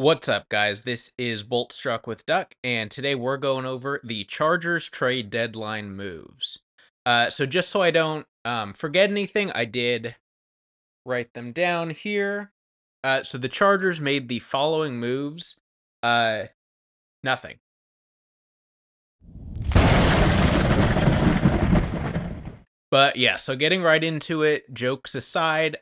What's up, guys? This is Bolt Struck with Duck, and today we're going over the Chargers trade deadline moves. So just so I don't forget anything, I did write them down here. So the Chargers made the following moves. Nothing. But yeah, so getting right into it, jokes aside,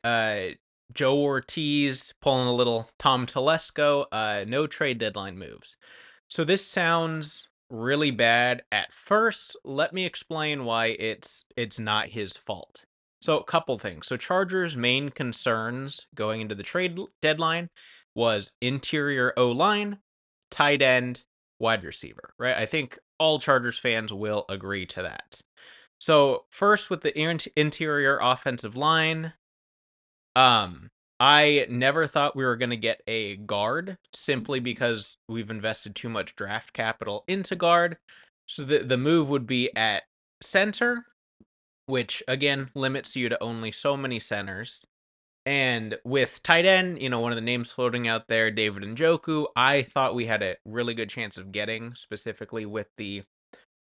Joe Ortiz pulling a little Tom Telesco, no trade deadline moves. So this sounds really bad at first. Let me explain why it's not his fault. So a couple things. So Chargers' main concerns going into the trade deadline was interior O-line, tight end, wide receiver, right? I think all Chargers fans will agree to that. So first with the interior offensive line, um, I never thought we were going to get a guard simply because we've invested too much draft capital into guard. So the move would be at center, which again limits you to only so many centers. And with tight end, one of the names floating out there, David Njoku, I thought we had a really good chance of getting, specifically with the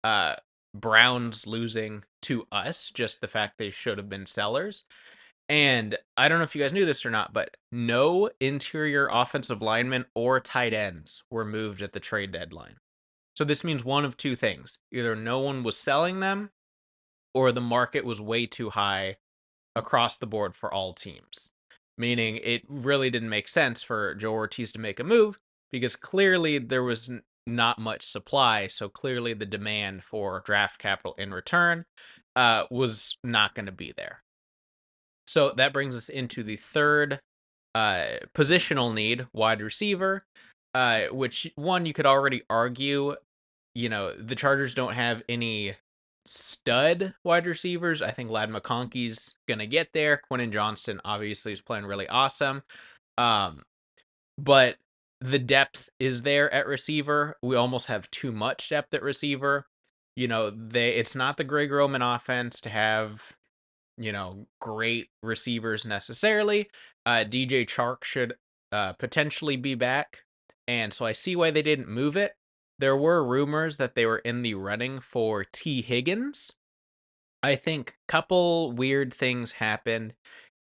uh Browns losing to us, just the fact they should have been sellers. And I don't know if you guys knew this or not, but no interior offensive linemen or tight ends were moved at the trade deadline. So this means one of two things. Either no one was selling them or the market was way too high across the board for all teams. Meaning it really didn't make sense for Joe Ortiz to make a move because clearly there was not much supply. So clearly the demand for draft capital in return was not going to be there. So that brings us into the third positional need, wide receiver, which one you could already argue, the Chargers don't have any stud wide receivers. I think Lad McConkey's going to get there. Quentin Johnston obviously is playing really awesome. Um, but the depth is there at receiver. We almost have too much depth at receiver. It's not the Greg Roman offense to have great receivers necessarily. DJ Chark should potentially be back. And so I see why they didn't move it. There were rumors that they were in the running for T. Higgins. I think a couple weird things happened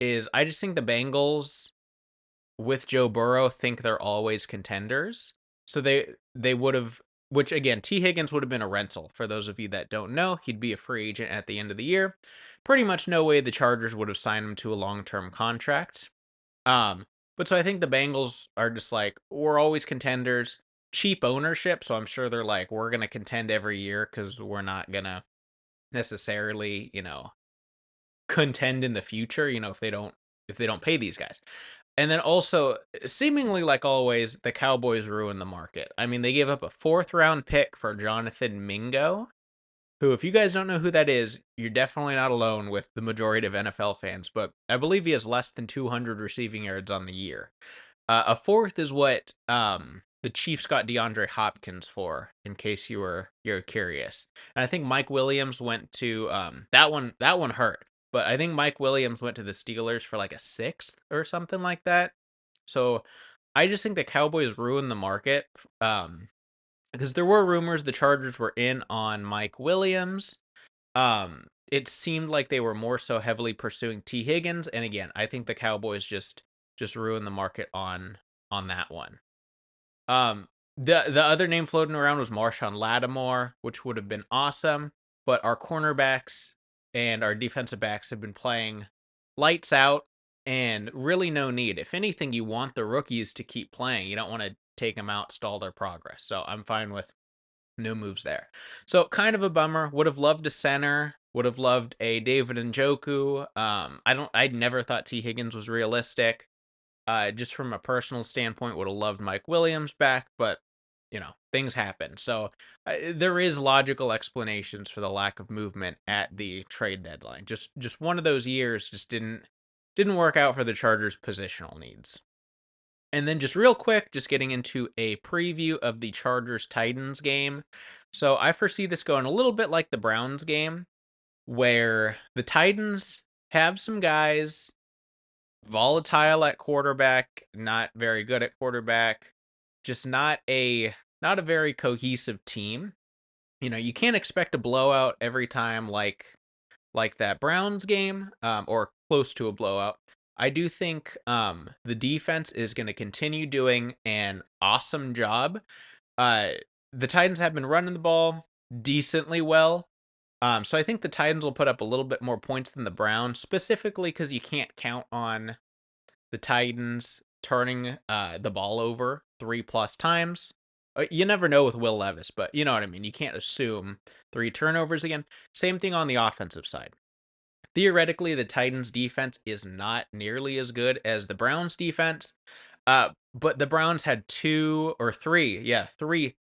is I just think the Bengals with Joe Burrow think they're always contenders. So they would have, which again, T. Higgins would have been a rental. For those of you that don't know, he'd be a free agent at the end of the year. Pretty much no way the Chargers would have signed him to a long-term contract. But so I think the Bengals are just like, we're always contenders, cheap ownership, so I'm sure they're like, we're gonna contend every year because we're not gonna necessarily, contend in the future, if they don't pay these guys. And then also, seemingly like always, the Cowboys ruin the market. I mean, they gave up a fourth round pick for Jonathan Mingo, who, if you guys don't know who that is, you're definitely not alone with the majority of NFL fans, but I believe he has less than 200 receiving yards on the year. A fourth is what the Chiefs got DeAndre Hopkins for, in case you're curious. And I think Mike Williams went to that one hurt, but I think Mike Williams went to the Steelers for like a sixth or something like that. So I just think the Cowboys ruined the market. Because there were rumors the Chargers were in on Mike Williams. It seemed like they were more so heavily pursuing T. Higgins, and again, I think the Cowboys just ruined the market on that one. Um, the other name floating around was Marshawn Lattimore, which would have been awesome, but our cornerbacks and our defensive backs have been playing lights out and really no need. If anything, you want the rookies to keep playing. You don't want to take them out, stall their progress. So I'm fine with no moves there. So kind of a bummer. Would have loved a center. Would have loved a David Njoku. I never thought T. Higgins was realistic. Just from a personal standpoint, would have loved Mike Williams back, but things happen. So there is logical explanations for the lack of movement at the trade deadline. Just one of those years just didn't work out for the Chargers' positional needs. And then just real quick, just getting into a preview of the Chargers Titans game. So I foresee this going a little bit like the Browns game, where the Titans have some guys volatile at quarterback, not very good at quarterback. just not a very cohesive team. You can't expect a blowout every time like that Browns game, or close to a blowout. I do think the defense is going to continue doing an awesome job. Uh, the Titans have been running the ball decently well. So I think the Titans will put up a little bit more points than the Browns, specifically because you can't count on the Titans turning the ball over 3+ times. You never know with Will Levis, but you know what I mean. You can't assume 3 turnovers again. Same thing on the offensive side. Theoretically, the Titans defense is not nearly as good as the Browns defense. But the Browns had three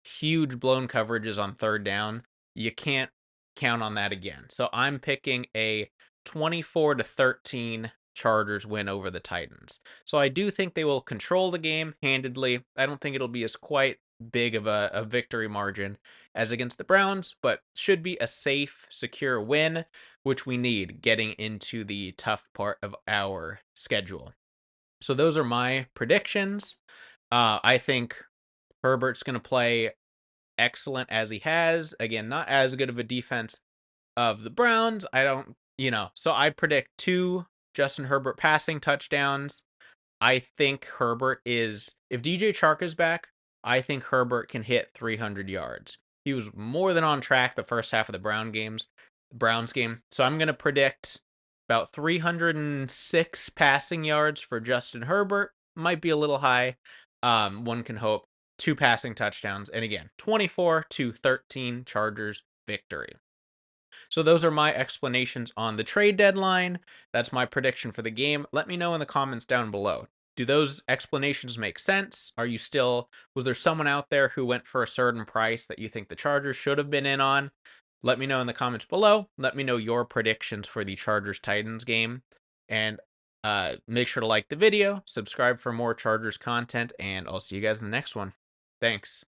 huge blown coverages on third down. You can't count on that again. So I'm picking a 24-13 Chargers win over the Titans. So I do think they will control the game handedly. I don't think it'll be as quite big of a victory margin as against the Browns, but should be a safe, secure win, which we need getting into the tough part of our schedule. So those are my predictions. I think Herbert's going to play excellent as he has. Again, not as good of a defense of the Browns. I don't, so I predict 2 Justin Herbert passing touchdowns. I think Herbert is, if DJ Chark is back, I think Herbert can hit 300 yards. He was more than on track the first half of the Browns game. So I'm going to predict about 306 passing yards for Justin Herbert. Might be a little high. One can hope. 2 passing touchdowns. And again, 24-13 Chargers victory. So those are my explanations on the trade deadline. That's my prediction for the game. Let me know in the comments down below. Do those explanations make sense? Was there someone out there who went for a certain price that you think the Chargers should have been in on? Let me know in the comments below. Let me know your predictions for the Chargers-Titans game. And make sure to like the video, subscribe for more Chargers content, and I'll see you guys in the next one. Thanks.